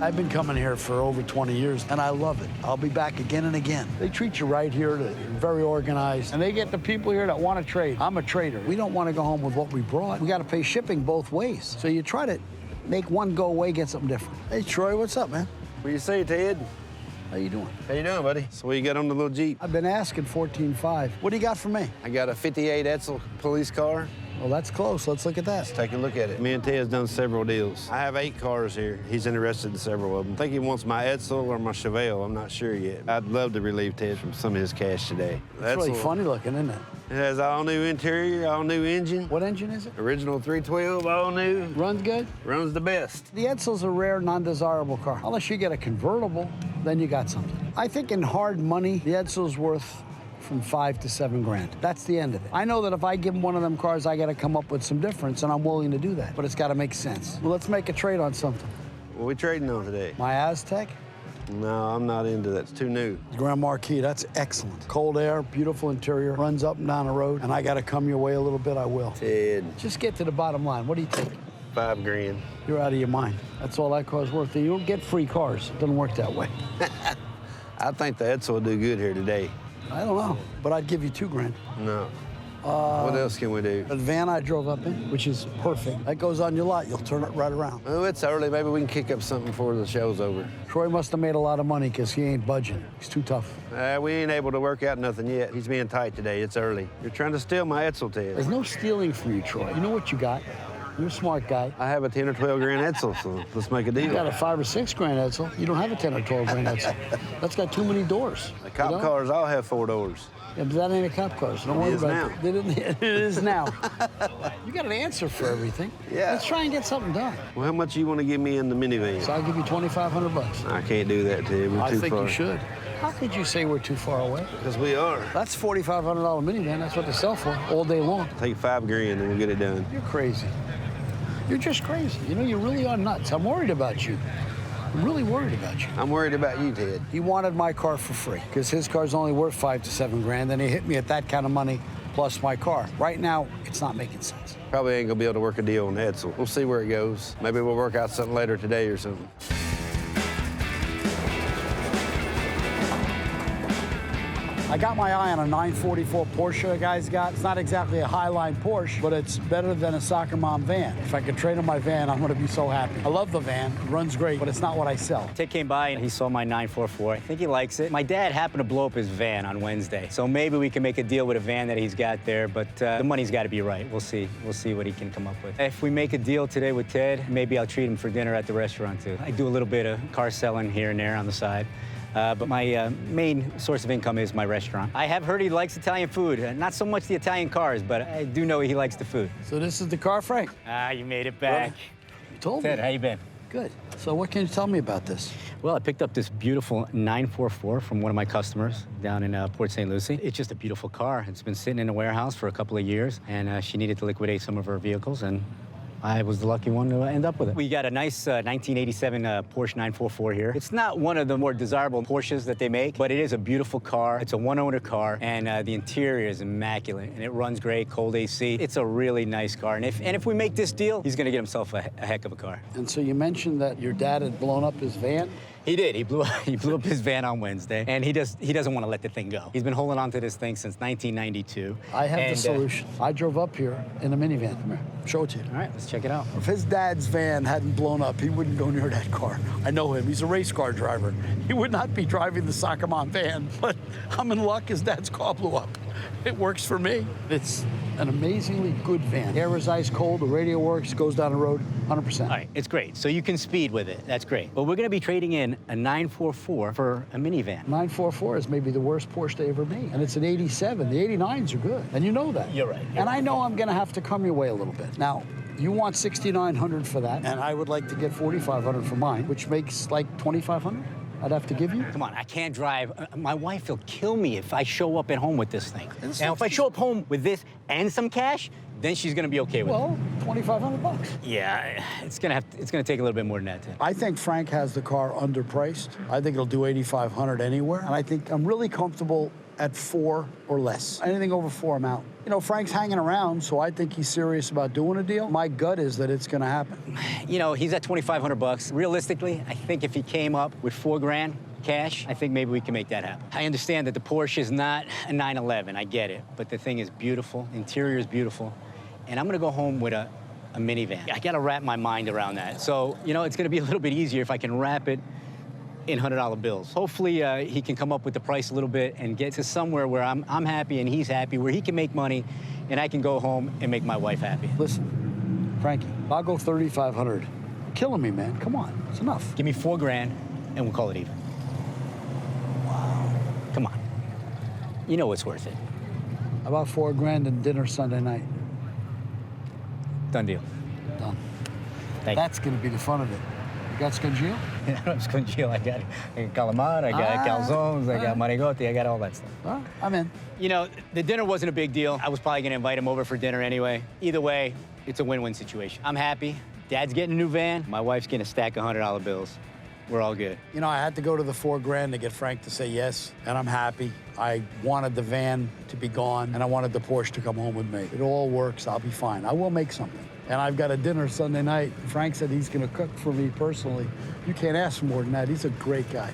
I've been coming here for over 20 years, and I love it. I'll be back again and again. They treat you right here. They're very organized, and they get the people here that want to trade. I'm a trader. We don't want to go home with what we brought. We got to pay shipping both ways. So you try to make one go away, get something different. Hey, Troy, what's up, man? What do you say, Ted? How you doing? How you doing, buddy? So what you got on the little Jeep? I've been asking 14.5. What do you got for me? I got a 58 Edsel police car. Well, that's close. Let's look at that. Let's take a look at it. Me and Ted's done several deals. I have 8 cars here. He's interested in several of them. I think he wants my Edsel or my Chevelle. I'm not sure yet. I'd love to relieve Ted from some of his cash today. It's really funny looking, isn't it? It has all new interior, all new engine. What engine is it? Original 312, all new. Runs good? Runs the best. The Edsel's a rare, non-desirable car. Unless you get a convertible, then you got something. I think in hard money, the Edsel's worth from 5 to 7 grand. That's the end of it. I know that if I give him one of them cars, I got to come up with some difference, and I'm willing to do that. But it's got to make sense. Well, let's make a trade on something. What are we trading on today? My Aztec? No, I'm not into that. It's too new. Grand Marquis, that's excellent. Cold air, beautiful interior, runs up and down the road, and I got to come your way a little bit, I will. Ted. Just get to the bottom line. What do you think? 5 grand. You're out of your mind. That's all that car's worth. You don't get free cars. It doesn't work that way. I think the Edsel will do good here today. I don't know, but I'd give you 2 grand. No. What else can we do? The van I drove up in, which is perfect. That goes on your lot. You'll turn it right around. Oh, it's early. Maybe we can kick up something before the show's over. Troy must have made a lot of money because he ain't budging. He's too tough. We ain't able to work out nothing yet. He's being tight today. It's early. You're trying to steal my Edsel, Ted. There's no stealing from you, Troy. You know what you got. You're a smart guy. I have a 10 or 12 grand Edsel, so let's make a deal. You got a 5 or 6 grand Edsel. You don't have a 10 or 12 grand Edsel. That's got too many doors. The cop cars all have 4 doors. Yeah, but that ain't a cop car, so don't worry about it. It is now. You got an answer for everything. Yeah. Let's try and get something done. Well, how much you want to give me in the minivan? So I'll give you 2,500 bucks. I can't do that, Ted. We're too far. I think you should. How could you say we're too far away? Because we are. That's $4,500 minivan. That's what they sell for all day long. Take 5 grand and we'll get it done. You're crazy. You're just crazy. You know, you really are nuts. I'm worried about you. I'm really worried about you. I'm worried about you, Ted. He wanted my car for free because his car's only worth 5 to 7 grand. Then he hit me at that kind of money plus my car. Right now, it's not making sense. Probably ain't gonna be able to work a deal on that, so we'll see where it goes. Maybe we'll work out something later today or something. I got my eye on a 944 Porsche the guy's got. It's not exactly a Highline Porsche, but it's better than a soccer mom van. If I could trade in my van, I'm gonna be so happy. I love the van, it runs great, but it's not what I sell. Ted came by and he saw my 944. I think he likes it. My dad happened to blow up his van on Wednesday, so maybe we can make a deal with a van that he's got there, but the money's gotta be right. We'll see. We'll see what he can come up with. If we make a deal today with Ted, maybe I'll treat him for dinner at the restaurant too. I do a little bit of car selling here and there on the side. But my main source of income is my restaurant. I have heard he likes Italian food. Not so much the Italian cars, but I do know he likes the food. So this is the car, Frank? Ah, you made it back. You told me. Ted, how you been? Good. So what can you tell me about this? Well, I picked up this beautiful 944 from one of my customers down in Port St. Lucie. It's just a beautiful car. It's been sitting in a warehouse for a couple of years, and she needed to liquidate some of her vehicles, and I was the lucky one to end up with it. We got a nice 1987 Porsche 944 here. It's not one of the more desirable Porsches that they make, but it is a beautiful car. It's a one-owner car, and the interior is immaculate, and it runs great, cold AC. It's a really nice car, and if we make this deal, he's gonna get himself a heck of a car. And so you mentioned that your dad had blown up his van? He did. He blew up his van on Wednesday, and he doesn't want to let the thing go. He's been holding on to this thing since 1992. I have the solution. I drove up here in a minivan. Come here, show it to you. All right, let's check it out. If his dad's van hadn't blown up, he wouldn't go near that car. I know him. He's a race car driver. He would not be driving the soccer mom van, but I'm in luck his dad's car blew up. It works for me. It's an amazingly good van. Air is ice cold, the radio works, goes down the road, 100%. All right, it's great. So you can speed with it. That's great. But we're going to be trading in a 944 for a minivan. 944 is maybe the worst Porsche they ever made. And it's an 87. The 89s are good. And you know that. You're right. And I know I'm going to have to come your way a little bit. Now, you want $6,900 for that, and I would like to get $4,500 for mine, which makes like $2,500. I'd have to give you? Come on, I can't drive. My wife will kill me if I show up at home with this thing. It's Now, if I show up home with this and some cash, then she's gonna be okay with it. Well, $2,500. Yeah, it's gonna take a little bit more than that, Ted. I think Frank has the car underpriced. I think it'll do $8,500 anywhere. And I think I'm really comfortable at 4 or less. Anything over 4, I'm out. You know, Frank's hanging around, so I think he's serious about doing a deal. My gut is that it's going to happen. You know, he's at $2,500. Realistically, I think if he came up with $4,000 cash, I think maybe we can make that happen. I understand that the Porsche is not a 911. I get it. But the thing is beautiful. Interior is beautiful. And I'm going to go home with a minivan. I got to wrap my mind around that. So, you know, it's going to be a little bit easier if I can wrap it in $100 bills. Hopefully, he can come up with the price a little bit and get to somewhere where I'm happy and he's happy, where he can make money and I can go home and make my wife happy. Listen, Frankie, I'll go 3,500. You're killing me, man. Come on, it's enough. Give me $4,000 and we'll call it even. Wow. Come on. You know it's worth it. How about $4,000 and dinner Sunday night? Done deal. Done. Thank That's going to be the fun of it. You got scungio? you. Scungio, I got calamari, I got calzones, I got marigotti, I got all that stuff. I'm in. You know, the dinner wasn't a big deal. I was probably going to invite him over for dinner anyway. Either way, it's a win-win situation. I'm happy. Dad's getting a new van. My wife's getting a stack of $100 bills. We're all good. You know, I had to go to the $4,000 to get Frank to say yes, and I'm happy. I wanted the van to be gone, and I wanted the Porsche to come home with me. It all works. I'll be fine. I will make something. And I've got a dinner Sunday night. Frank said he's going to cook for me personally. You can't ask for more than that. He's a great guy.